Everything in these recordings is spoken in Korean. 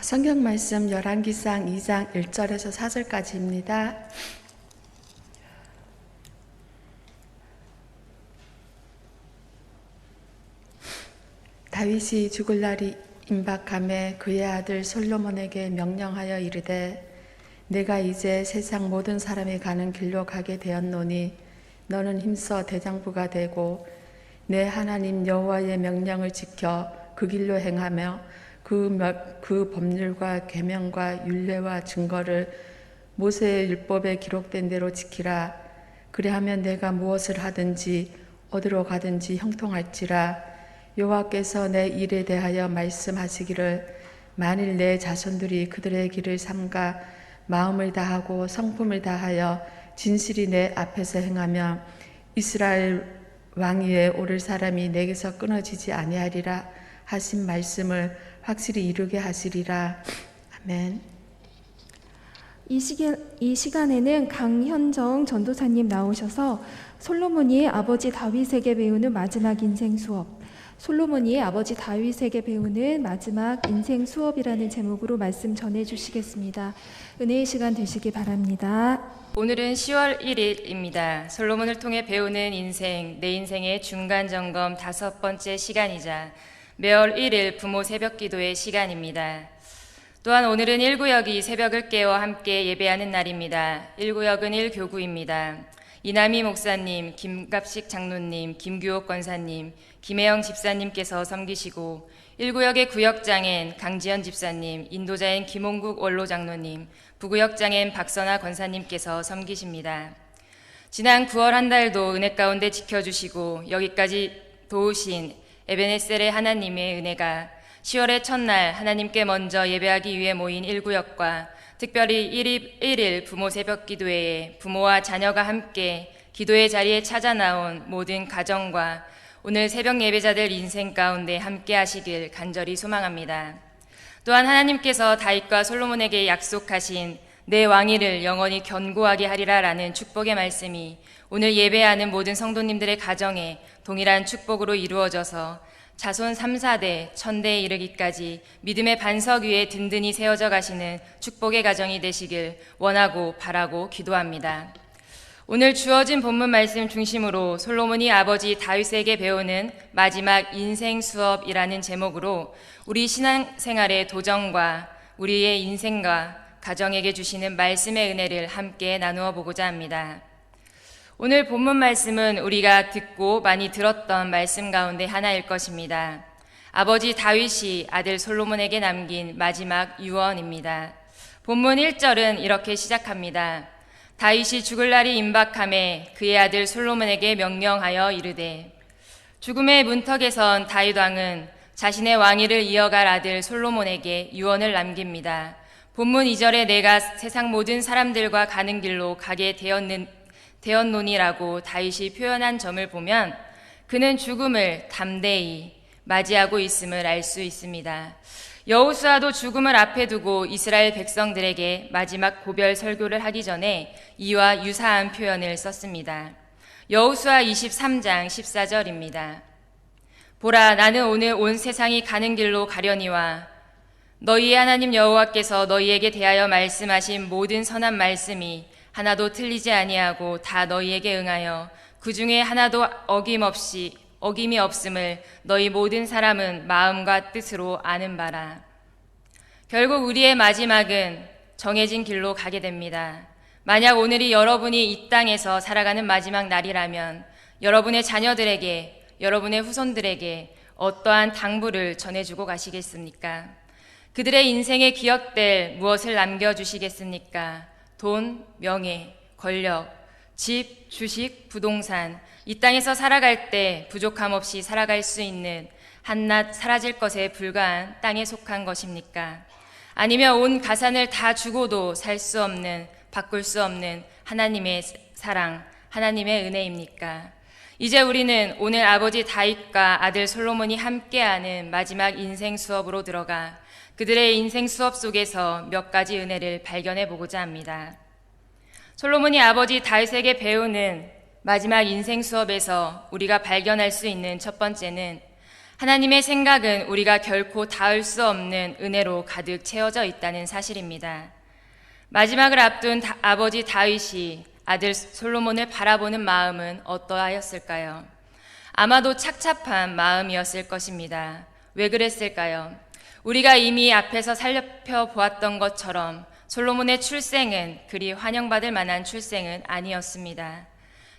성경 말씀 열왕기상 2장 1절에서 4절까지입니다. 다윗이 죽을 날이 임박함에 그의 아들 솔로몬에게 명령하여 이르되 내가 이제 세상 모든 사람이 가는 길로 가게 되었노니 너는 힘써 대장부가 되고 내 하나님 여호와의 명령을 지켜 그 길로 행하며 그 법률과 계명과 율례와 증거를 모세의 율법에 기록된 대로 지키라. 그리하면 내가 무엇을 하든지 어디로 가든지 형통할지라. 여호와께서 내 일에 대하여 말씀하시기를 만일 내 자손들이 그들의 길을 삼가 마음을 다하고 성품을 다하여 진실이 내 앞에서 행하며 이스라엘 왕위에 오를 사람이 내게서 끊어지지 아니하리라 하신 말씀을 확실히 이루게 하시리라. 아멘. 이 시간에는 강현정 전도사님 나오셔서 솔로몬이 아버지 다윗에게 배우는 마지막 인생 수업, 솔로몬이 아버지 다윗에게 배우는 마지막 인생 수업이라는 제목으로 말씀 전해주시겠습니다. 은혜의 시간 되시기 바랍니다. 오늘은 10월 1일입니다. 솔로몬을 통해 배우는 인생, 내 인생의 중간 점검 5번째 시간이자 매월 1일 부모 새벽 기도의 시간입니다. 또한 오늘은 1구역이 새벽을 깨워 함께 예배하는 날입니다. 1구역은 1교구입니다. 이남희 목사님, 김갑식 장로님, 김규옥 권사님, 김혜영 집사님께서 섬기시고 1구역의 구역장엔 강지연 집사님, 인도자인 김홍국 원로장로님, 부구역장엔 박선아 권사님께서 섬기십니다. 지난 9월 한 달도 은혜 가운데 지켜주시고 여기까지 도우신 에베네셀의 하나님의 은혜가 10월의 첫날 하나님께 먼저 예배하기 위해 모인 1구역과 특별히 1일 부모 새벽 기도회에 부모와 자녀가 함께 기도의 자리에 찾아 나온 모든 가정과 오늘 새벽 예배자들 인생 가운데 함께 하시길 간절히 소망합니다. 또한 하나님께서 다윗과 솔로몬에게 약속하신 내 왕위를 영원히 견고하게 하리라라는 축복의 말씀이 오늘 예배하는 모든 성도님들의 가정에 동일한 축복으로 이루어져서 자손 3, 4대, 1000대에 이르기까지 믿음의 반석 위에 든든히 세워져 가시는 축복의 가정이 되시길 원하고 바라고 기도합니다. 오늘 주어진 본문 말씀 중심으로 솔로몬이 아버지 다윗에게 배우는 마지막 인생 수업이라는 제목으로 우리 신앙생활의 도전과 우리의 인생과 가정에게 주시는 말씀의 은혜를 함께 나누어 보고자 합니다. 오늘 본문 말씀은 우리가 듣고 많이 들었던 말씀 가운데 하나일 것입니다. 아버지 다윗이 아들 솔로몬에게 남긴 마지막 유언입니다. 본문 1절은 이렇게 시작합니다. 다윗이 죽을 날이 임박함에 그의 아들 솔로몬에게 명령하여 이르되. 죽음의 문턱에 선 다윗 왕은 자신의 왕위를 이어갈 아들 솔로몬에게 유언을 남깁니다. 본문 2절에 내가 세상 모든 사람들과 가는 길로 가게 되었노니라고 다윗이 표현한 점을 보면 그는 죽음을 담대히 맞이하고 있음을 알 수 있습니다. 여호수아도 죽음을 앞에 두고 이스라엘 백성들에게 마지막 고별 설교를 하기 전에 이와 유사한 표현을 썼습니다. 여호수아 23장 14절입니다. 보라, 나는 오늘 온 세상이 가는 길로 가려니와 너희의 하나님 여호와께서 너희에게 대하여 말씀하신 모든 선한 말씀이 하나도 틀리지 아니하고 다 너희에게 응하여 그 중에 하나도 어김이 없음을 너희 모든 사람은 마음과 뜻으로 아는 바라. 결국 우리의 마지막은 정해진 길로 가게 됩니다. 만약 오늘이 여러분이 이 땅에서 살아가는 마지막 날이라면 여러분의 자녀들에게, 여러분의 후손들에게 어떠한 당부를 전해주고 가시겠습니까? 그들의 인생에 기억될 무엇을 남겨주시겠습니까? 돈, 명예, 권력, 집, 주식, 부동산, 이 땅에서 살아갈 때 부족함 없이 살아갈 수 있는 한낱 사라질 것에 불과한 땅에 속한 것입니까? 아니면 온 가산을 다 주고도 살 수 없는, 바꿀 수 없는 하나님의 사랑, 하나님의 은혜입니까? 이제 우리는 오늘 아버지 다윗과 아들 솔로몬이 함께하는 마지막 인생 수업으로 들어가 그들의 인생 수업 속에서 몇 가지 은혜를 발견해 보고자 합니다. 솔로몬이 아버지 다윗에게 배우는 마지막 인생 수업에서 우리가 발견할 수 있는 첫 번째는 하나님의 생각은 우리가 결코 닿을 수 없는 은혜로 가득 채워져 있다는 사실입니다. 마지막을 앞둔 아버지 다윗이 아들 솔로몬을 바라보는 마음은 어떠하였을까요? 아마도 착잡한 마음이었을 것입니다. 왜 그랬을까요? 우리가 이미 앞에서 살펴보았던 것처럼 솔로몬의 출생은 그리 환영받을 만한 출생은 아니었습니다.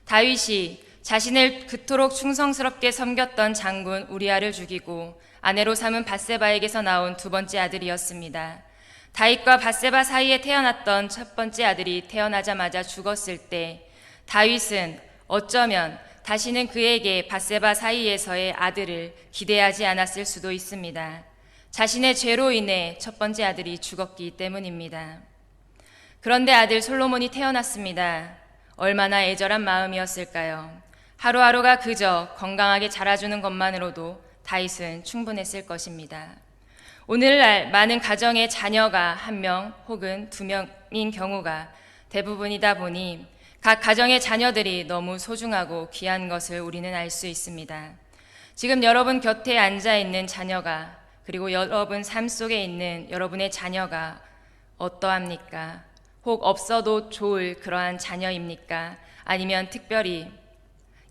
다윗이 자신을 그토록 충성스럽게 섬겼던 장군 우리아를 죽이고 아내로 삼은 밧세바에게서 나온 두 번째 아들이었습니다. 다윗과 밧세바 사이에 태어났던 첫 번째 아들이 태어나자마자 죽었을 때 다윗은 어쩌면 다시는 그에게 밧세바 사이에서의 아들을 기대하지 않았을 수도 있습니다. 자신의 죄로 인해 첫 번째 아들이 죽었기 때문입니다. 그런데 아들 솔로몬이 태어났습니다. 얼마나 애절한 마음이었을까요? 하루하루가 그저 건강하게 자라주는 것만으로도 다윗은 충분했을 것입니다. 오늘날 많은 가정의 자녀가 한 명 혹은 두 명인 경우가 대부분이다 보니 각 가정의 자녀들이 너무 소중하고 귀한 것을 우리는 알 수 있습니다. 지금 여러분 곁에 앉아 있는 자녀가, 그리고 여러분 삶 속에 있는 여러분의 자녀가 어떠합니까? 혹 없어도 좋을 그러한 자녀입니까? 아니면 특별히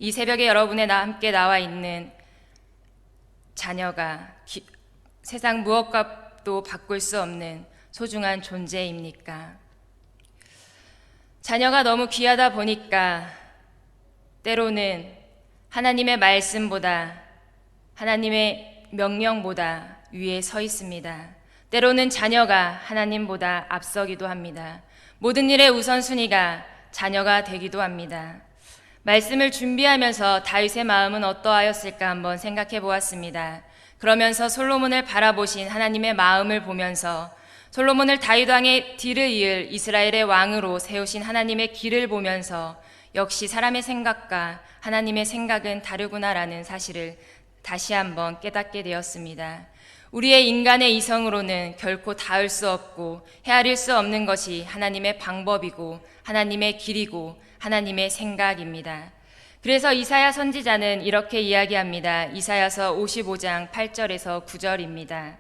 이 새벽에 여러분의 함께 나와 있는 자녀가 세상 무엇과도 바꿀 수 없는 소중한 존재입니까? 자녀가 너무 귀하다 보니까 때로는 하나님의 말씀보다, 하나님의 명령보다 위에 서 있습니다. 때로는 자녀가 하나님보다 앞서기도 합니다. 모든 일의 우선순위가 자녀가 되기도 합니다. 말씀을 준비하면서 다윗의 마음은 어떠하였을까 한번 생각해 보았습니다. 그러면서 솔로몬을 바라보신 하나님의 마음을 보면서 솔로몬을 다윗 왕의 뒤를 이을 이스라엘의 왕으로 세우신 하나님의 길을 보면서 역시 사람의 생각과 하나님의 생각은 다르구나라는 사실을 다시 한번 깨닫게 되었습니다. 우리의 인간의 이성으로는 결코 닿을 수 없고 헤아릴 수 없는 것이 하나님의 방법이고 하나님의 길이고 하나님의 생각입니다. 그래서 이사야 선지자는 이렇게 이야기합니다. 이사야서 55장 8절에서 9절입니다.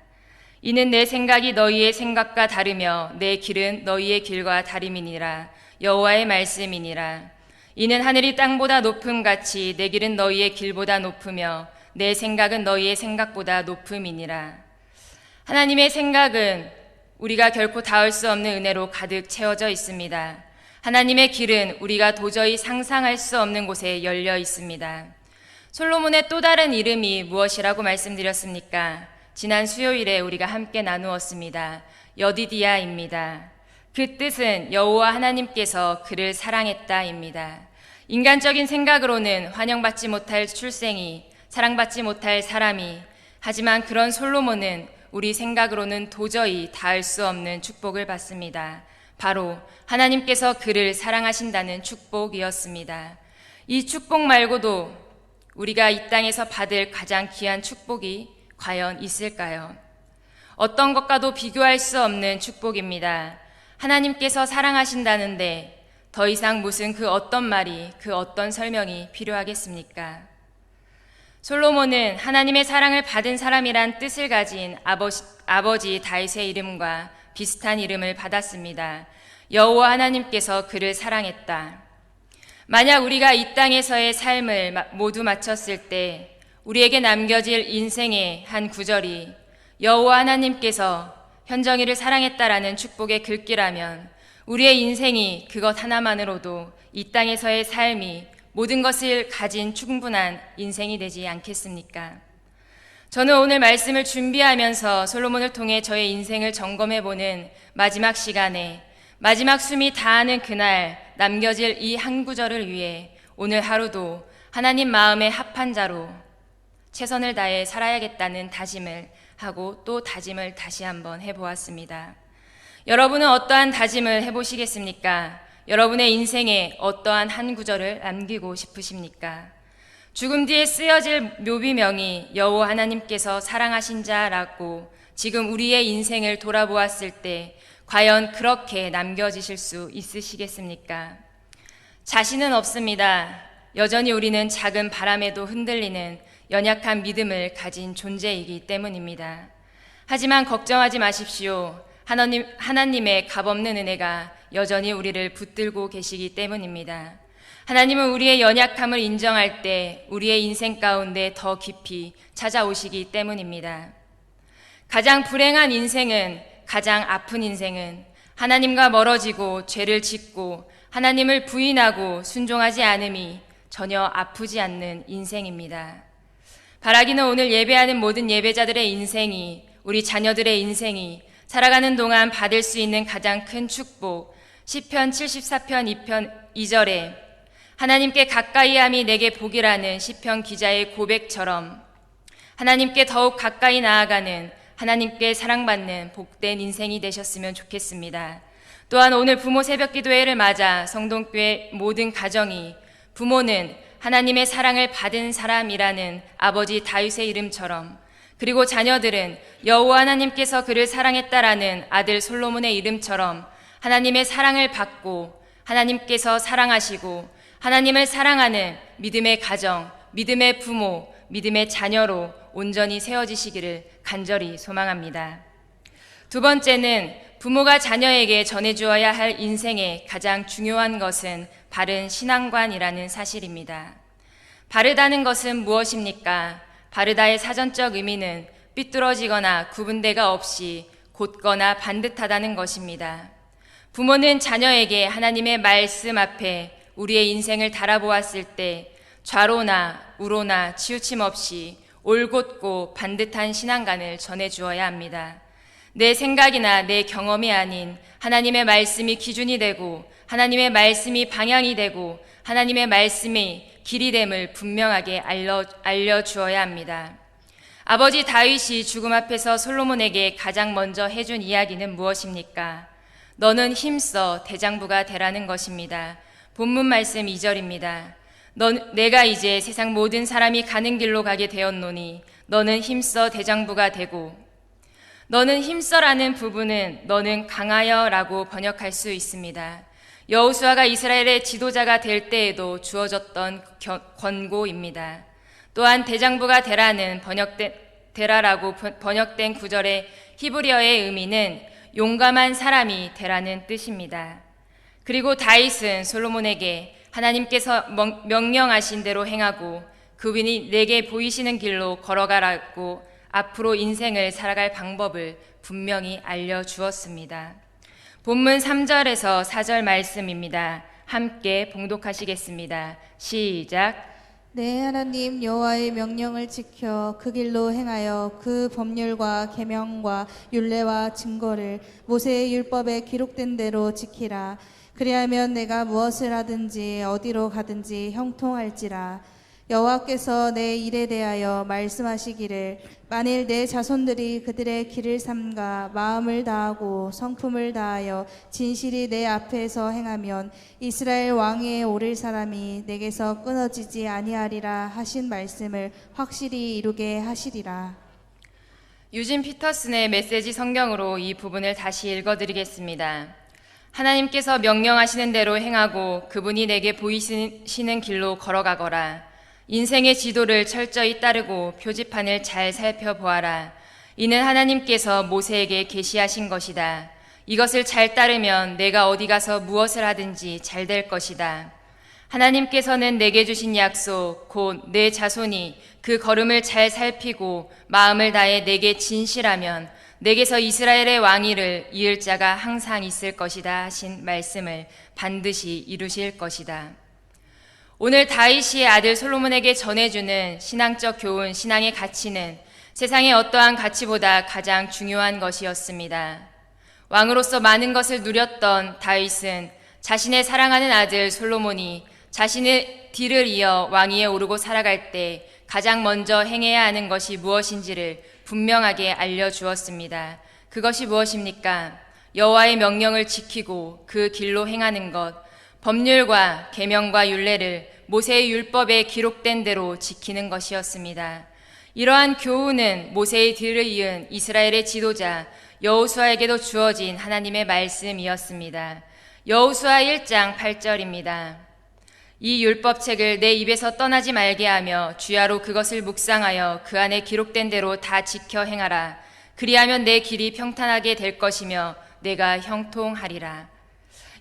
이는 내 생각이 너희의 생각과 다르며 내 길은 너희의 길과 다름이니라. 여호와의 말씀이니라. 이는 하늘이 땅보다 높음같이 내 길은 너희의 길보다 높으며 내 생각은 너희의 생각보다 높음이니라. 하나님의 생각은 우리가 결코 닿을 수 없는 은혜로 가득 채워져 있습니다. 하나님의 길은 우리가 도저히 상상할 수 없는 곳에 열려 있습니다. 솔로몬의 또 다른 이름이 무엇이라고 말씀드렸습니까? 지난 수요일에 우리가 함께 나누었습니다. 여디디아입니다. 그 뜻은 여호와 하나님께서 그를 사랑했다입니다. 인간적인 생각으로는 환영받지 못할 출생이, 사랑받지 못할 사람이, 하지만 그런 솔로몬은 우리 생각으로는 도저히 닿을 수 없는 축복을 받습니다. 바로 하나님께서 그를 사랑하신다는 축복이었습니다. 이 축복 말고도 우리가 이 땅에서 받을 가장 귀한 축복이 과연 있을까요? 어떤 것과도 비교할 수 없는 축복입니다. 하나님께서 사랑하신다는데 더 이상 무슨 그 어떤 말이, 그 어떤 설명이 필요하겠습니까? 솔로몬은 하나님의 사랑을 받은 사람이란 뜻을 가진 아버지 다윗의 이름과 비슷한 이름을 받았습니다. 여호와 하나님께서 그를 사랑했다. 만약 우리가 이 땅에서의 삶을 모두 마쳤을 때 우리에게 남겨질 인생의 한 구절이 여호와 하나님께서 현정이를 사랑했다라는 축복의 글귀라면 우리의 인생이 그것 하나만으로도 이 땅에서의 삶이 모든 것을 가진 충분한 인생이 되지 않겠습니까? 저는 오늘 말씀을 준비하면서 솔로몬을 통해 저의 인생을 점검해보는 마지막 시간에 마지막 숨이 다하는 그날 남겨질 이 한 구절을 위해 오늘 하루도 하나님 마음에 합한 자로 최선을 다해 살아야겠다는 다짐을 하고 또 다짐을 다시 한번 해보았습니다. 여러분은 어떠한 다짐을 해보시겠습니까? 여러분의 인생에 어떠한 한 구절을 남기고 싶으십니까? 죽음 뒤에 쓰여질 묘비명이 여호와 하나님께서 사랑하신 자라고 지금 우리의 인생을 돌아보았을 때 과연 그렇게 남겨지실 수 있으시겠습니까? 자신은 없습니다. 여전히 우리는 작은 바람에도 흔들리는 연약한 믿음을 가진 존재이기 때문입니다. 하지만 걱정하지 마십시오. 하나님의 값없는 은혜가 여전히 우리를 붙들고 계시기 때문입니다. 하나님은 우리의 연약함을 인정할 때 우리의 인생 가운데 더 깊이 찾아오시기 때문입니다. 가장 불행한 인생은, 가장 아픈 인생은 하나님과 멀어지고 죄를 짓고 하나님을 부인하고 순종하지 않음이 전혀 아프지 않는 인생입니다. 바라기는 오늘 예배하는 모든 예배자들의 인생이, 우리 자녀들의 인생이 살아가는 동안 받을 수 있는 가장 큰 축복, 시편 74편 2절에 하나님께 가까이함이 내게 복이라는 시편 기자의 고백처럼 하나님께 더욱 가까이 나아가는, 하나님께 사랑받는 복된 인생이 되셨으면 좋겠습니다. 또한 오늘 부모 새벽기도회를 맞아 성동교회 모든 가정이 부모는 하나님의 사랑을 받은 사람이라는 아버지 다윗의 이름처럼, 그리고 자녀들은 여호와 하나님께서 그를 사랑했다라는 아들 솔로몬의 이름처럼 하나님의 사랑을 받고 하나님께서 사랑하시고 하나님을 사랑하는 믿음의 가정, 믿음의 부모, 믿음의 자녀로 온전히 세워지시기를 간절히 소망합니다. 두 번째는 부모가 자녀에게 전해주어야 할 인생의 가장 중요한 것은 바른 신앙관이라는 사실입니다. 바르다는 것은 무엇입니까? 바르다의 사전적 의미는 삐뚤어지거나 구분대가 없이 곧거나 반듯하다는 것입니다. 부모는 자녀에게 하나님의 말씀 앞에 우리의 인생을 달아보았을 때 좌로나 우로나 치우침 없이 올곧고 반듯한 신앙관을 전해주어야 합니다. 내 생각이나 내 경험이 아닌 하나님의 말씀이 기준이 되고 하나님의 말씀이 방향이 되고 하나님의 말씀이 길이 됨을 분명하게 알려주어야 합니다. 아버지 다윗이 죽음 앞에서 솔로몬에게 가장 먼저 해준 이야기는 무엇입니까? 너는 힘써 대장부가 되라는 것입니다. 본문 말씀 2절입니다. 내가 이제 세상 모든 사람이 가는 길로 가게 되었노니 너는 힘써 대장부가 되고, 너는 힘써라는 부분은 너는 강하여라고 번역할 수 있습니다. 여호수아가 이스라엘의 지도자가 될 때에도 주어졌던 권고입니다. 또한 대장부가 되라는 되라라고 번역된 구절의 히브리어의 의미는 용감한 사람이 되라는 뜻입니다. 그리고 다윗은 솔로몬에게 하나님께서 명령하신 대로 행하고 그분이 내게 보이시는 길로 걸어가라고 앞으로 인생을 살아갈 방법을 분명히 알려주었습니다. 본문 3절에서 4절 말씀입니다. 함께 봉독하시겠습니다. 시작. 내 하나님 여호와의 명령을 지켜 그 길로 행하여 그 법률과 계명과 율례와 증거를 모세의 율법에 기록된 대로 지키라. 그리하면 내가 무엇을 하든지 어디로 가든지 형통할지라. 여호와께서 내 일에 대하여 말씀하시기를 만일 내 자손들이 그들의 길을 삼가 마음을 다하고 성품을 다하여 진실이 내 앞에서 행하면 이스라엘 왕위에 오를 사람이 내게서 끊어지지 아니하리라 하신 말씀을 확실히 이루게 하시리라. 유진 피터슨의 메시지 성경으로 이 부분을 다시 읽어드리겠습니다. 하나님께서 명령하시는 대로 행하고 그분이 내게 보이시는 길로 걸어가거라. 인생의 지도를 철저히 따르고 표지판을 잘 살펴보아라. 이는 하나님께서 모세에게 계시하신 것이다. 이것을 잘 따르면 내가 어디 가서 무엇을 하든지 잘 될 것이다. 하나님께서는 내게 주신 약속, 곧 내 자손이 그 걸음을 잘 살피고 마음을 다해 내게 진실하면 내게서 이스라엘의 왕위를 이을 자가 항상 있을 것이다 하신 말씀을 반드시 이루실 것이다. 오늘 다윗이 아들 솔로몬에게 전해주는 신앙적 교훈, 신앙의 가치는 세상의 어떠한 가치보다 가장 중요한 것이었습니다. 왕으로서 많은 것을 누렸던 다윗은 자신의 사랑하는 아들 솔로몬이 자신의 뒤를 이어 왕위에 오르고 살아갈 때 가장 먼저 행해야 하는 것이 무엇인지를 분명하게 알려주었습니다. 그것이 무엇입니까? 여호와의 명령을 지키고 그 길로 행하는 것, 법률과 계명과 율례를 모세의 율법에 기록된 대로 지키는 것이었습니다. 이러한 교훈은 모세의 뒤를 이은 이스라엘의 지도자 여호수아에게도 주어진 하나님의 말씀이었습니다. 여호수아 1장 8절입니다. 이 율법책을 내 입에서 떠나지 말게 하며 주야로 그것을 묵상하여 그 안에 기록된 대로 다 지켜 행하라. 그리하면 내 길이 평탄하게 될 것이며 내가 형통하리라.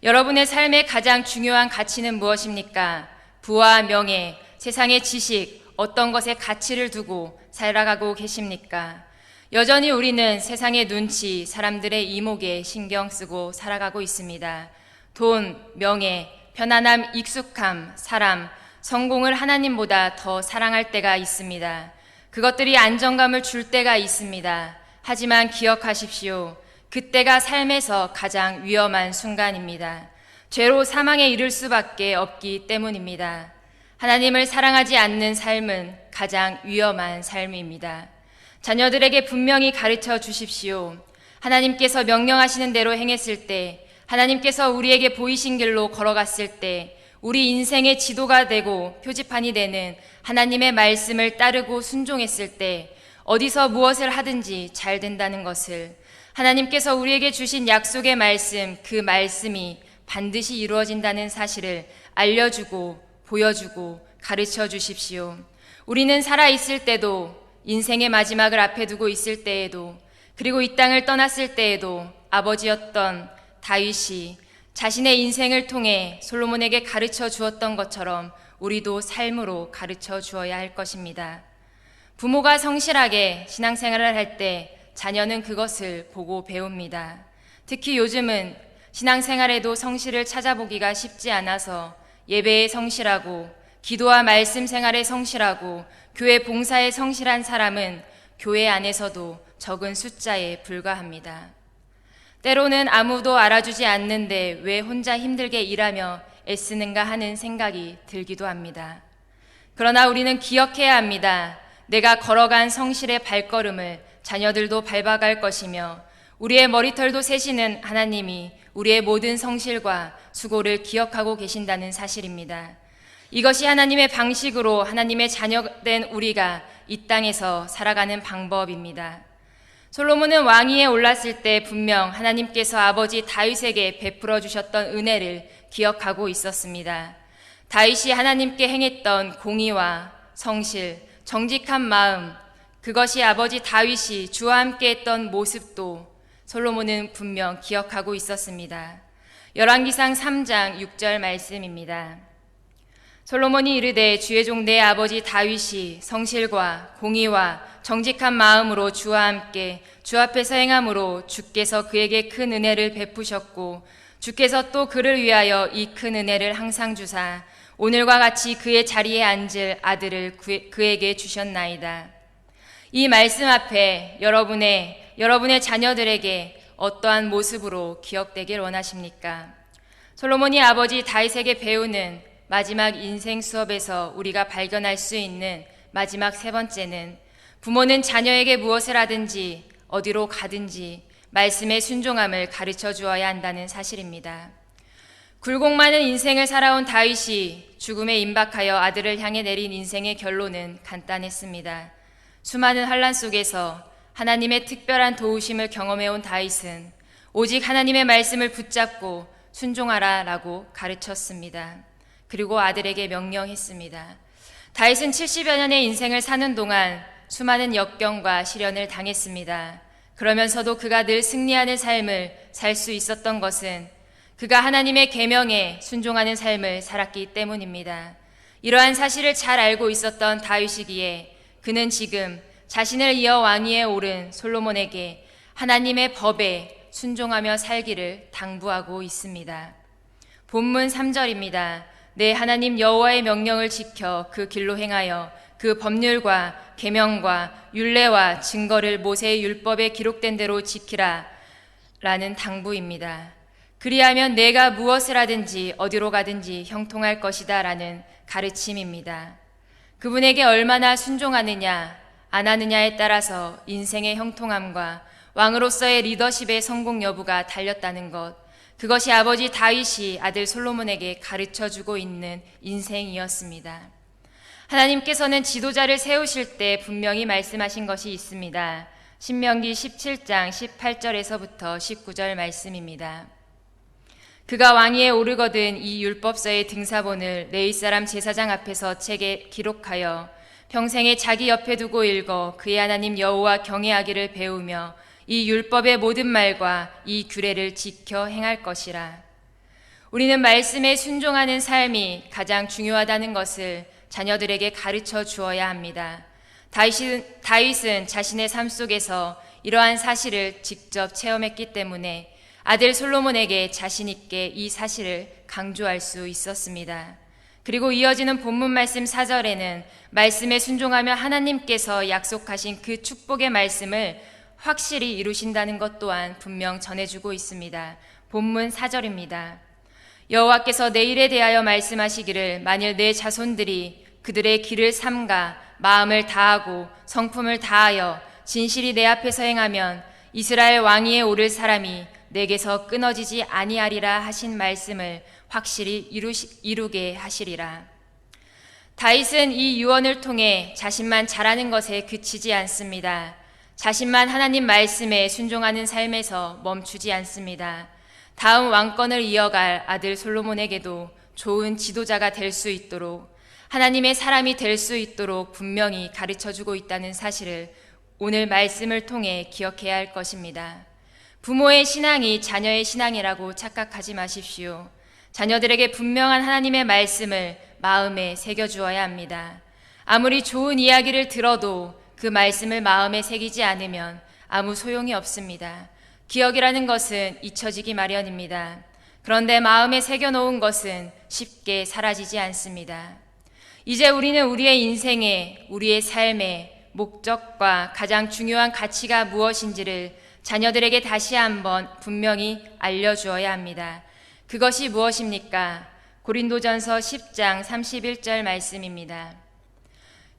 여러분의 삶의 가장 중요한 가치는 무엇입니까? 부와 명예, 세상의 지식, 어떤 것에 가치를 두고 살아가고 계십니까? 여전히 우리는 세상의 눈치, 사람들의 이목에 신경 쓰고 살아가고 있습니다. 돈, 명예, 편안함, 익숙함, 사람, 성공을 하나님보다 더 사랑할 때가 있습니다. 그것들이 안정감을 줄 때가 있습니다. 하지만 기억하십시오. 그때가 삶에서 가장 위험한 순간입니다. 죄로 사망에 이를 수밖에 없기 때문입니다. 하나님을 사랑하지 않는 삶은 가장 위험한 삶입니다. 자녀들에게 분명히 가르쳐 주십시오. 하나님께서 명령하시는 대로 행했을 때, 하나님께서 우리에게 보이신 길로 걸어갔을 때, 우리 인생의 지도가 되고 표지판이 되는 하나님의 말씀을 따르고 순종했을 때, 어디서 무엇을 하든지 잘 된다는 것을, 하나님께서 우리에게 주신 약속의 말씀, 그 말씀이 반드시 이루어진다는 사실을 알려주고 보여주고 가르쳐 주십시오. 우리는 살아있을 때도, 인생의 마지막을 앞에 두고 있을 때에도, 그리고 이 땅을 떠났을 때에도 아버지였던 다윗이 자신의 인생을 통해 솔로몬에게 가르쳐 주었던 것처럼 우리도 삶으로 가르쳐 주어야 할 것입니다. 부모가 성실하게 신앙생활을 할 때 자녀는 그것을 보고 배웁니다. 특히 요즘은 신앙생활에도 성실을 찾아보기가 쉽지 않아서 예배에 성실하고 기도와 말씀 생활에 성실하고 교회 봉사에 성실한 사람은 교회 안에서도 적은 숫자에 불과합니다. 때로는 아무도 알아주지 않는데 왜 혼자 힘들게 일하며 애쓰는가 하는 생각이 들기도 합니다. 그러나 우리는 기억해야 합니다. 내가 걸어간 성실의 발걸음을 자녀들도 밟아갈 것이며 우리의 머리털도 세시는 하나님이 우리의 모든 성실과 수고를 기억하고 계신다는 사실입니다. 이것이 하나님의 방식으로 하나님의 자녀된 우리가 이 땅에서 살아가는 방법입니다. 솔로몬은 왕위에 올랐을 때 분명 하나님께서 아버지 다윗에게 베풀어 주셨던 은혜를 기억하고 있었습니다. 다윗이 하나님께 행했던 공의와 성실, 정직한 마음, 그것이 아버지 다윗이 주와 함께 했던 모습도 솔로몬은 분명 기억하고 있었습니다. 열왕기상 3장 6절 말씀입니다. 솔로몬이 이르되 주의 종 내 아버지 다윗이 성실과 공의와 정직한 마음으로 주와 함께 주 앞에서 행함으로 주께서 그에게 큰 은혜를 베푸셨고 주께서 또 그를 위하여 이 큰 은혜를 항상 주사 오늘과 같이 그의 자리에 앉을 아들을 그에게 주셨나이다. 이 말씀 앞에 여러분의 자녀들에게 어떠한 모습으로 기억되길 원하십니까? 솔로몬이 아버지 다윗에게 배우는 마지막 인생 수업에서 우리가 발견할 수 있는 마지막 세 번째는 부모는 자녀에게 무엇을 하든지 어디로 가든지 말씀의 순종함을 가르쳐 주어야 한다는 사실입니다. 굴곡 많은 인생을 살아온 다윗이 죽음에 임박하여 아들을 향해 내린 인생의 결론은 간단했습니다. 수많은 환난 속에서 하나님의 특별한 도우심을 경험해온 다윗은 오직 하나님의 말씀을 붙잡고 순종하라 라고 가르쳤습니다. 그리고 아들에게 명령했습니다. 다윗은 70여 년의 인생을 사는 동안 수많은 역경과 시련을 당했습니다. 그러면서도 그가 늘 승리하는 삶을 살 수 있었던 것은 그가 하나님의 계명에 순종하는 삶을 살았기 때문입니다. 이러한 사실을 잘 알고 있었던 다윗이기에 그는 지금 자신을 이어 왕위에 오른 솔로몬에게 하나님의 법에 순종하며 살기를 당부하고 있습니다. 본문 3절입니다. 내 하나님 여호와의 명령을 지켜 그 길로 행하여 그 법률과 계명과 율례와 증거를 모세의 율법에 기록된 대로 지키라 라는 당부입니다. 그리하면 내가 무엇을 하든지 어디로 가든지 형통할 것이다 라는 가르침입니다. 그분에게 얼마나 순종하느냐 안 하느냐에 따라서 인생의 형통함과 왕으로서의 리더십의 성공 여부가 달렸다는 것, 그것이 아버지 다윗이 아들 솔로몬에게 가르쳐주고 있는 인생이었습니다. 하나님께서는 지도자를 세우실 때 분명히 말씀하신 것이 있습니다. 신명기 17장 18절에서부터 19절 말씀입니다. 그가 왕위에 오르거든 이 율법서의 등사본을 내 윗사람 제사장 앞에서 책에 기록하여 평생에 자기 옆에 두고 읽어 그의 하나님 여호와 경외하기를 배우며 이 율법의 모든 말과 이 규례를 지켜 행할 것이라. 우리는 말씀에 순종하는 삶이 가장 중요하다는 것을 자녀들에게 가르쳐 주어야 합니다. 다윗은 자신의 삶 속에서 이러한 사실을 직접 체험했기 때문에 아들 솔로몬에게 자신 있게 이 사실을 강조할 수 있었습니다. 그리고 이어지는 본문 말씀 4절에는 말씀에 순종하며 하나님께서 약속하신 그 축복의 말씀을 확실히 이루신다는 것 또한 분명 전해주고 있습니다. 본문 4절입니다. 여호와께서 내 일에 대하여 말씀하시기를 만일 내 자손들이 그들의 길을 삼가 마음을 다하고 성품을 다하여 진실이 내 앞에서 행하면 이스라엘 왕위에 오를 사람이 내게서 끊어지지 아니하리라 하신 말씀을 확실히 이루게 하시리라. 다윗은 이 유언을 통해 자신만 잘하는 것에 그치지 않습니다. 자신만 하나님 말씀에 순종하는 삶에서 멈추지 않습니다. 다음 왕권을 이어갈 아들 솔로몬에게도 좋은 지도자가 될 수 있도록 하나님의 사람이 될 수 있도록 분명히 가르쳐주고 있다는 사실을 오늘 말씀을 통해 기억해야 할 것입니다. 부모의 신앙이 자녀의 신앙이라고 착각하지 마십시오. 자녀들에게 분명한 하나님의 말씀을 마음에 새겨주어야 합니다. 아무리 좋은 이야기를 들어도 그 말씀을 마음에 새기지 않으면 아무 소용이 없습니다. 기억이라는 것은 잊혀지기 마련입니다. 그런데 마음에 새겨놓은 것은 쉽게 사라지지 않습니다. 이제 우리는 우리의 인생에, 우리의 삶의 목적과 가장 중요한 가치가 무엇인지를 자녀들에게 다시 한번 분명히 알려주어야 합니다. 그것이 무엇입니까? 고린도전서 10장 31절 말씀입니다.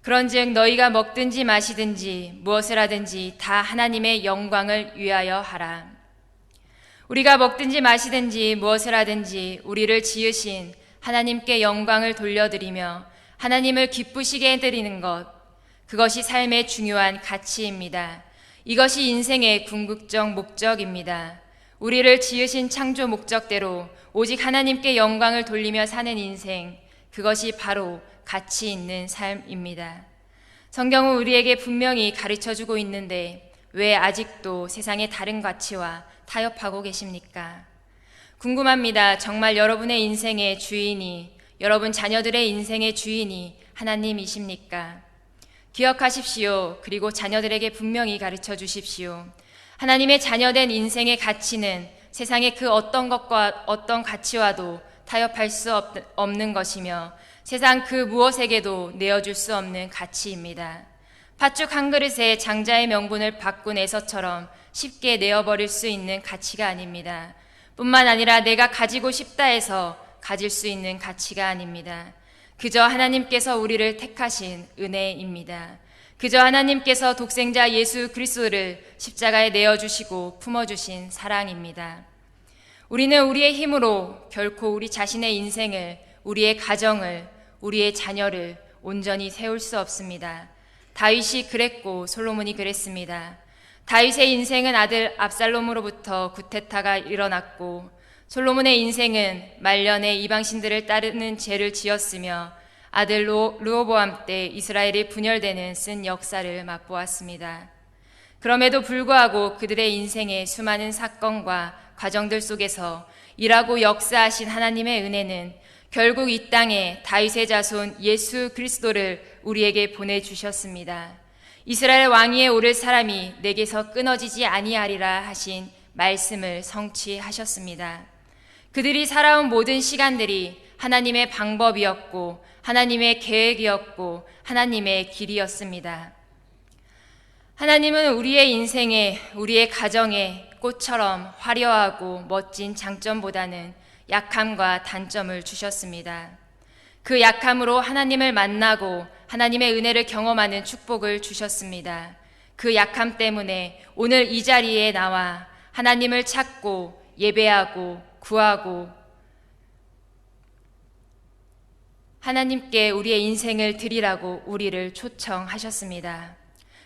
그런즉 너희가 먹든지 마시든지 무엇을 하든지 다 하나님의 영광을 위하여 하라. 우리가 먹든지 마시든지 무엇을 하든지 우리를 지으신 하나님께 영광을 돌려드리며 하나님을 기쁘시게 해드리는 것, 그것이 삶의 중요한 가치입니다. 이것이 인생의 궁극적 목적입니다. 우리를 지으신 창조 목적대로 오직 하나님께 영광을 돌리며 사는 인생, 그것이 바로 가치 있는 삶입니다. 성경은 우리에게 분명히 가르쳐주고 있는데 왜 아직도 세상의 다른 가치와 타협하고 계십니까? 궁금합니다. 정말 여러분의 인생의 주인이, 여러분 자녀들의 인생의 주인이 하나님이십니까? 기억하십시오. 그리고 자녀들에게 분명히 가르쳐 주십시오. 하나님의 자녀된 인생의 가치는 세상의 그 어떤 것과 어떤 가치와도 타협할 수 없는 것이며 세상 그 무엇에게도 내어줄 수 없는 가치입니다. 팥죽 한 그릇에 장자의 명분을 바꾼 에서처럼 쉽게 내어버릴 수 있는 가치가 아닙니다. 뿐만 아니라 내가 가지고 싶다 해서 가질 수 있는 가치가 아닙니다. 그저 하나님께서 우리를 택하신 은혜입니다. 그저 하나님께서 독생자 예수 그리스도를 십자가에 내어주시고 품어주신 사랑입니다. 우리는 우리의 힘으로 결코 우리 자신의 인생을, 우리의 가정을, 우리의 자녀를 온전히 세울 수 없습니다. 다윗이 그랬고 솔로몬이 그랬습니다. 다윗의 인생은 아들 압살롬으로부터 구테타가 일어났고 솔로몬의 인생은 말년에 이방신들을 따르는 죄를 지었으며 아들 르호보암 때 이스라엘이 분열되는 쓴 역사를 맛보았습니다. 그럼에도 불구하고 그들의 인생의 수많은 사건과 과정들 속에서 일하고 역사하신 하나님의 은혜는 결국 이 땅에 다윗의 자손 예수 그리스도를 우리에게 보내주셨습니다. 이스라엘 왕위에 오를 사람이 내게서 끊어지지 아니하리라 하신 말씀을 성취하셨습니다. 그들이 살아온 모든 시간들이 하나님의 방법이었고 하나님의 계획이었고 하나님의 길이었습니다. 하나님은 우리의 인생에, 우리의 가정에 꽃처럼 화려하고 멋진 장점보다는 약함과 단점을 주셨습니다. 그 약함으로 하나님을 만나고 하나님의 은혜를 경험하는 축복을 주셨습니다. 그 약함 때문에 오늘 이 자리에 나와 하나님을 찾고 예배하고 구하고 하나님께 우리의 인생을 드리라고 우리를 초청하셨습니다.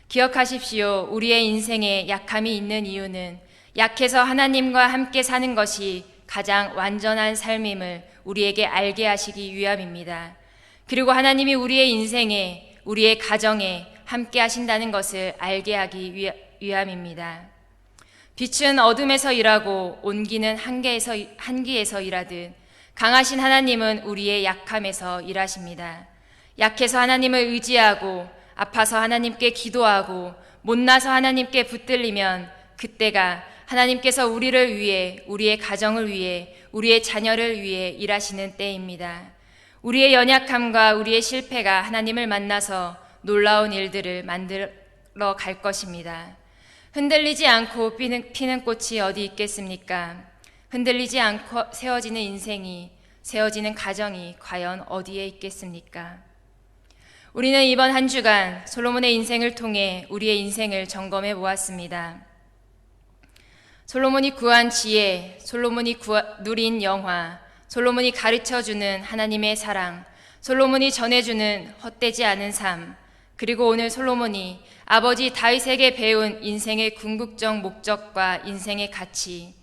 기억하십시오. 우리의 인생에 약함이 있는 이유는 약해서 하나님과 함께 사는 것이 가장 완전한 삶임을 우리에게 알게 하시기 위함입니다. 그리고 하나님이 우리의 인생에, 우리의 가정에 함께 하신다는 것을 알게 하기 위함입니다. 빛은 어둠에서 일하고 온기는 한기에서 일하듯 강하신 하나님은 우리의 약함에서 일하십니다. 약해서 하나님을 의지하고 아파서 하나님께 기도하고 못나서 하나님께 붙들리면 그때가 하나님께서 우리를 위해, 우리의 가정을 위해, 우리의 자녀를 위해 일하시는 때입니다. 우리의 연약함과 우리의 실패가 하나님을 만나서 놀라운 일들을 만들어 갈 것입니다. 흔들리지 않고 피는 꽃이 어디 있겠습니까? 흔들리지 않고 세워지는 인생이, 세워지는 가정이 과연 어디에 있겠습니까? 우리는 이번 한 주간 솔로몬의 인생을 통해 우리의 인생을 점검해 보았습니다. 솔로몬이 구한 지혜, 솔로몬이 누린 영화, 솔로몬이 가르쳐주는 하나님의 사랑, 솔로몬이 전해주는 헛되지 않은 삶, 그리고 오늘 솔로몬이 아버지 다윗에게 배운 인생의 궁극적 목적과 인생의 가치,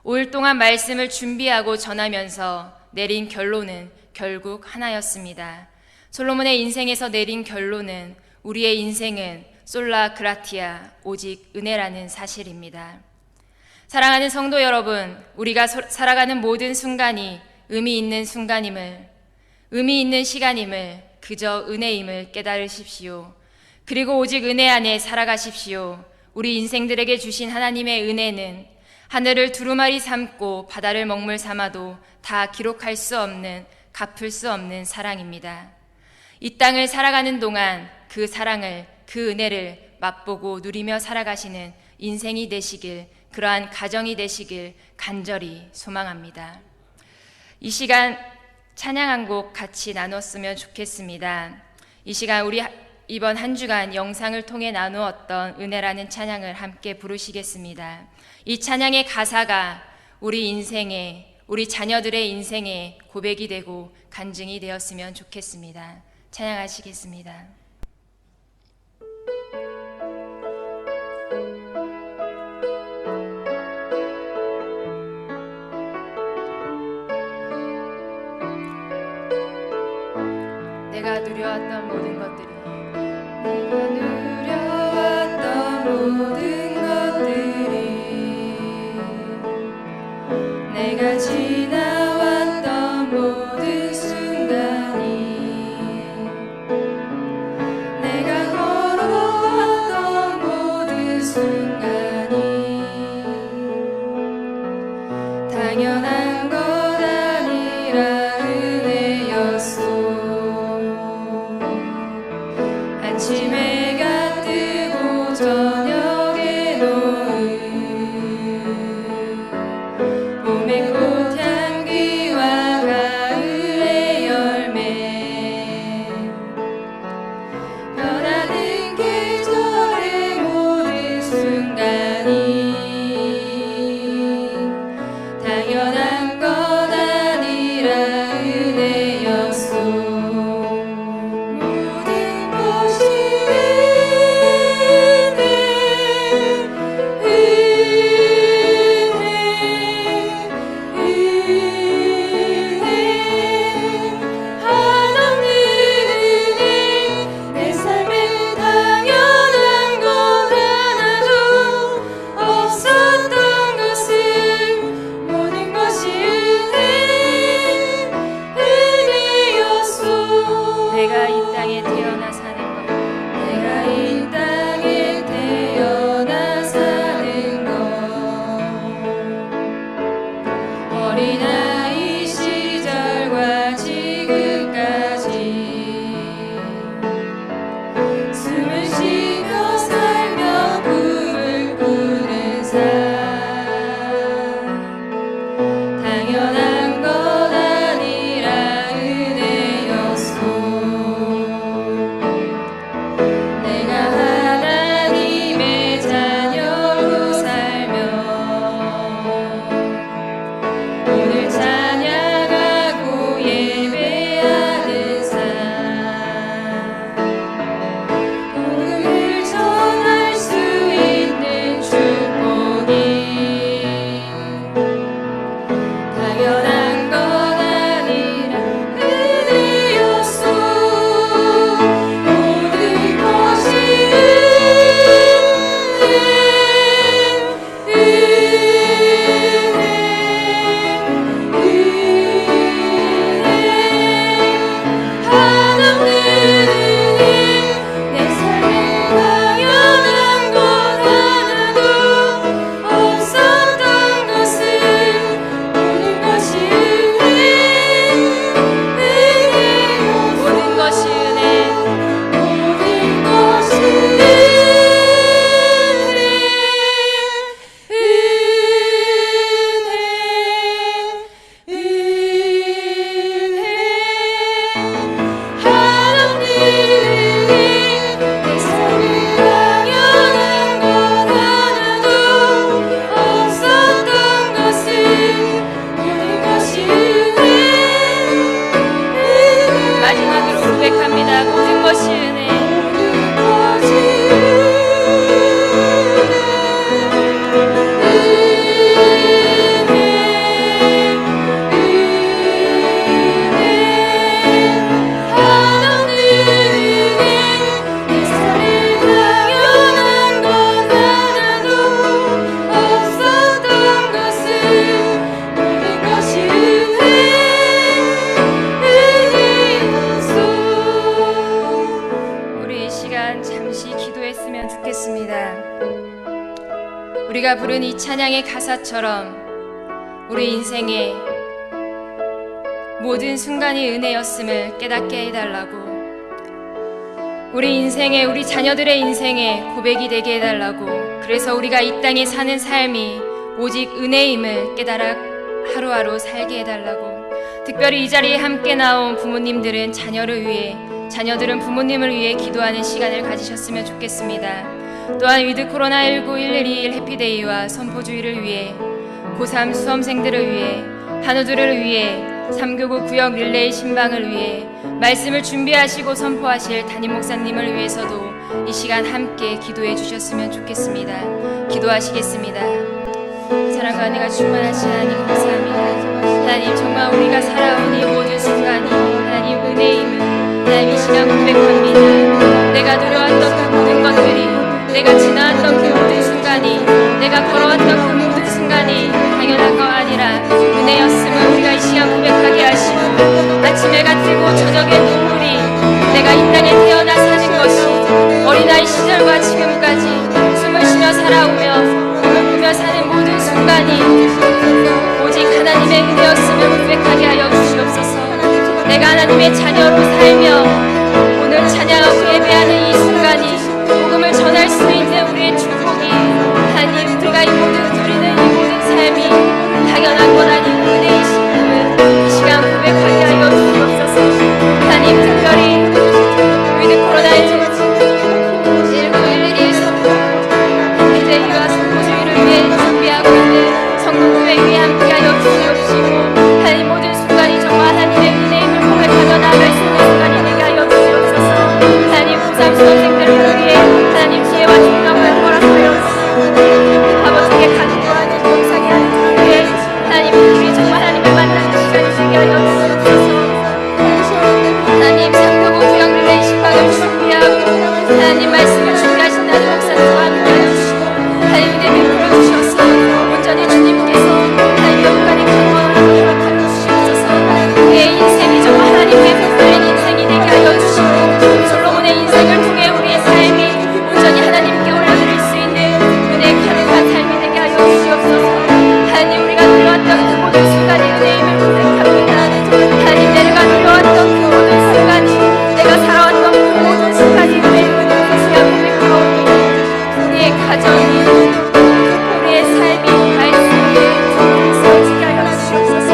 5일 동안 말씀을 준비하고 전하면서 내린 결론은 결국 하나였습니다. 솔로몬의 인생에서 내린 결론은 우리의 인생은 솔라 그라티아, 오직 은혜라는 사실입니다. 사랑하는 성도 여러분, 우리가 살아가는 모든 순간이 의미 있는 순간임을, 의미 있는 시간임을, 그저 은혜임을 깨달으십시오. 그리고 오직 은혜 안에 살아가십시오. 우리 인생들에게 주신 하나님의 은혜는 하늘을 두루마리 삼고 바다를 먹물 삼아도 다 기록할 수 없는, 갚을 수 없는 사랑입니다. 이 땅을 살아가는 동안 그 사랑을, 그 은혜를 맛보고 누리며 살아가시는 인생이 되시길, 그러한 가정이 되시길 간절히 소망합니다. 이 시간 찬양 한 곡 같이 나눴으면 좋겠습니다. 이 시간 우리 이번 한 주간 영상을 통해 나누었던 은혜라는 찬양을 함께 부르시겠습니다. 이 찬양의 가사가 우리 인생에, 우리 자녀들의 인생에 고백이 되고 간증이 되었으면 좋겠습니다. 찬양하시겠습니다. 내가 누려왔던 모든 것들이, 내가 누려왔던 모든 것들이, 내가 지나왔던 모든 순간이, 내가 걸어왔던 모든 순간이 당연한 것 아니라 은혜였소. 아침 해가 뜨고 저녁에 놓은 봄의 꽃향기와 가을의 열매, 변하는 계절의 모든 순간이 당연한 마지막으로 고백합니다. 모든 것이 은혜. 우리 이 시간 잠시 기도했으면 좋겠습니다. 우리가 부른 이 찬양의 가사처럼 우리 인생의 모든 순간이 은혜였음을 깨닫게 해달라고, 우리 인생에, 우리 자녀들의 인생에 고백이 되게 해달라고, 그래서 우리가 이 땅에 사는 삶이 오직 은혜임을 깨달아 하루하루 살게 해달라고, 특별히 이 자리에 함께 나온 부모님들은 자녀를 위해, 자녀들은 부모님을 위해 기도하는 시간을 가지셨으면 좋겠습니다. 또한 위드 코로나19 1121 해피데이와 선포주의를 위해, 고3 수험생들을 위해, 한우들을 위해, 3교구 구역 릴레이 신방을 위해, 말씀을 준비하시고 선포하실 담임 목사님을 위해서도 이 시간 함께 기도해 주셨으면 좋겠습니다. 기도하시겠습니다. 사랑과 은혜가 충만하신 하나님 감사합니다. 하나님, 정말 우리가 살아온 이 모든 순간이 하나님 은혜임을 하나님 이 시간 고백합니다. 내가 누려왔던 그 모든 것들이, 내가 지나왔던 그 모든 순간이, 내가 걸어왔던 그 모든 순간이 당연한 거 아니라 은혜였음을 우리가 이 시간 고백하게 하시고, 아침 해가 뜨고 저녁에 눈물이, 내가 이 땅에 태어나 사는 것이 어린아이 시절과 지금까지 숨을 쉬며 살아오며 꿈을 꾸며 사는 모든 순간이 오직 하나님의 은혜였음을 고백하게 하여 주시옵소서. 내가 하나님의 자녀로 살며 오늘 찬양하고 예배하는 이 순간이 복음을 전할 수 있는 우리의 축복이, 하나님 우리가 이 모든 누리는 이 모든 삶이 당연한 것 아닌 은혜이심을 이 시간 고백하게 하여 주시옵소서. 하나님, 특별히 위드 코로나19 1911에서 해피데이와 선포주의를 위해 준비하고 있는 성도교회 위에 함께하여 주시옵시고, 하나님 모든 순간이 정말 하나님의 은혜임을 고백하며 나아갈 수 있는 순간이 되게 하여 주시옵소서. 하나님 고3 수험생들을 위해 하나님 지혜와 총명을 허락하여 주시고, 아버지께 간구하는 감사게 하는 위해 하나님 우리 정말 하나님을 만나는 시간이 되게 하여 주시옵소서. 하나님 3교구 구역 릴레이 신방을 준비하고 하나님 말씀을 준비하신다는 목사님과 함께하여 주시고, 하나님 은혜를 풀어주셔서 온전히 주님께서 하나님 영광의 강화를 허락하여 주시옵소서. 우리의 인생이 정말 하나님의 부풀린 인생이 되게 하여 주시고, 솔로몬의 인생을 통해 우리의 삶이 온전히 하나님께 올려드릴 수 있는 은혜 가득한 삶이 되게 하여 주시옵소서. 하나님 우리가 누려왔던 그 모든 순간이 은혜임을 고백합니다. 하나님 내가 누려왔던 그 모든 순간이, 내가 살아왔던 그 모든 순간이 은혜임을 고백하오니 우리의 가정이, 우리의 삶이 말씀에 세워지게 하여 주시옵소서.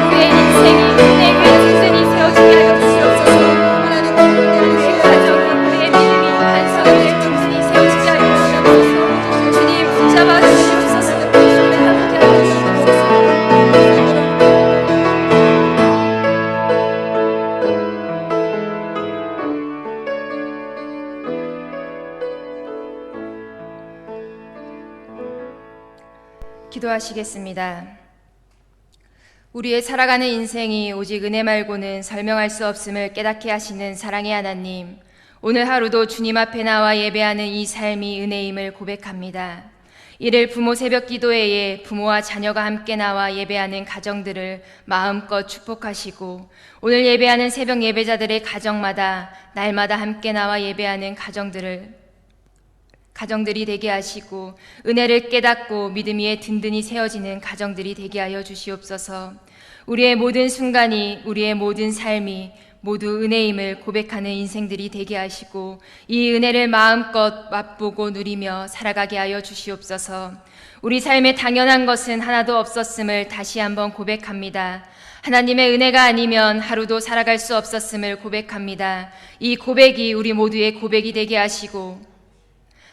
우리의 인생이 은혜 위에 든든히 세워지게 하여 주시옵소서. 우리의 가정이, 우리의 믿음이 반석 위에 든든히 세워지게 하여 주시옵소서. 주님 붙잡아 주시옵소서. 주님의 함께 하여 주시옵소서. 기도하시겠습니다. 우리의 살아가는 인생이 오직 은혜 말고는 설명할 수 없음을 깨닫게 하시는 사랑의 하나님, 오늘 하루도 주님 앞에 나와 예배하는 이 삶이 은혜임을 고백합니다. 이를 부모 새벽 기도회에 부모와 자녀가 함께 나와 예배하는 가정들을 마음껏 축복하시고, 오늘 예배하는 새벽 예배자들의 가정마다 날마다 함께 나와 예배하는 가정들이 되게 하시고, 은혜를 깨닫고 믿음 위에 든든히 세워지는 가정들이 되게 하여 주시옵소서. 우리의 모든 순간이, 우리의 모든 삶이 모두 은혜임을 고백하는 인생들이 되게 하시고 이 은혜를 마음껏 맛보고 누리며 살아가게 하여 주시옵소서. 우리 삶에 당연한 것은 하나도 없었음을 다시 한번 고백합니다. 하나님의 은혜가 아니면 하루도 살아갈 수 없었음을 고백합니다. 이 고백이 우리 모두의 고백이 되게 하시고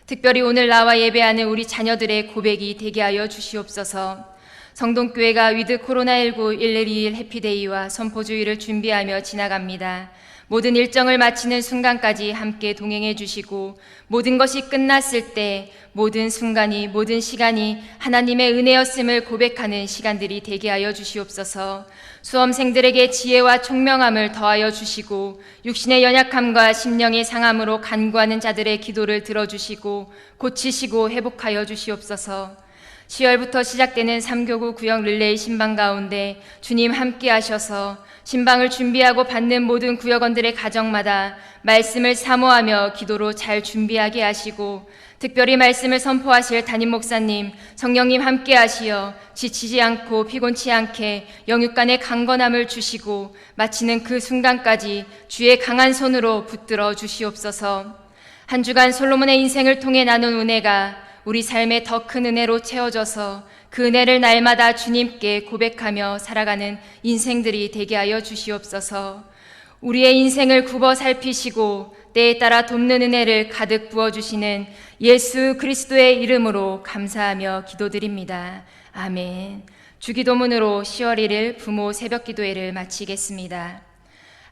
특별히 오늘 나와 예배하는 우리 자녀들의 고백이 되게 하여 주시옵소서. 성동교회가 위드 코로나19 112일 해피데이와 선포주의를 준비하며 지나갑니다. 모든 일정을 마치는 순간까지 함께 동행해 주시고 모든 것이 끝났을 때 모든 순간이 모든 시간이 하나님의 은혜였음을 고백하는 시간들이 되게 하여 주시옵소서. 수험생들에게 지혜와 총명함을 더하여 주시고 육신의 연약함과 심령의 상함으로 간구하는 자들의 기도를 들어주시고 고치시고 회복하여 주시옵소서. 10월부터 시작되는 3교구 구역 릴레이 신방 가운데 주님 함께 하셔서 신방을 준비하고 받는 모든 구역원들의 가정마다 말씀을 사모하며 기도로 잘 준비하게 하시고 특별히 말씀을 선포하실 담임 목사님, 성령님 함께 하시어 지치지 않고 피곤치 않게 영육간의 강건함을 주시고 마치는 그 순간까지 주의 강한 손으로 붙들어 주시옵소서. 한 주간 솔로몬의 인생을 통해 나눈 은혜가 우리 삶에 더 큰 은혜로 채워져서 그 은혜를 날마다 주님께 고백하며 살아가는 인생들이 되게 하여 주시옵소서. 우리의 인생을 굽어 살피시고 때에 따라 돕는 은혜를 가득 부어주시는 예수 그리스도의 이름으로 감사하며 기도드립니다. 아멘. 주기도문으로 10월 1일 부모 새벽기도회를 마치겠습니다.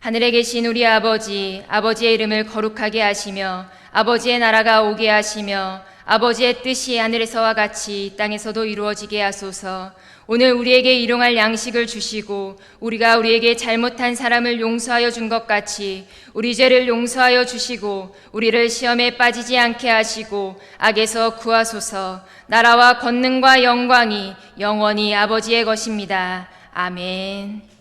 하늘에 계신 우리 아버지, 아버지의 이름을 거룩하게 하시며 아버지의 나라가 오게 하시며 아버지의 뜻이 하늘에서와 같이 땅에서도 이루어지게 하소서. 오늘 우리에게 일용할 양식을 주시고 우리가 우리에게 잘못한 사람을 용서하여 준 것 같이 우리 죄를 용서하여 주시고 우리를 시험에 빠지지 않게 하시고 악에서 구하소서. 나라와 권능과 영광이 영원히 아버지의 것입니다. 아멘.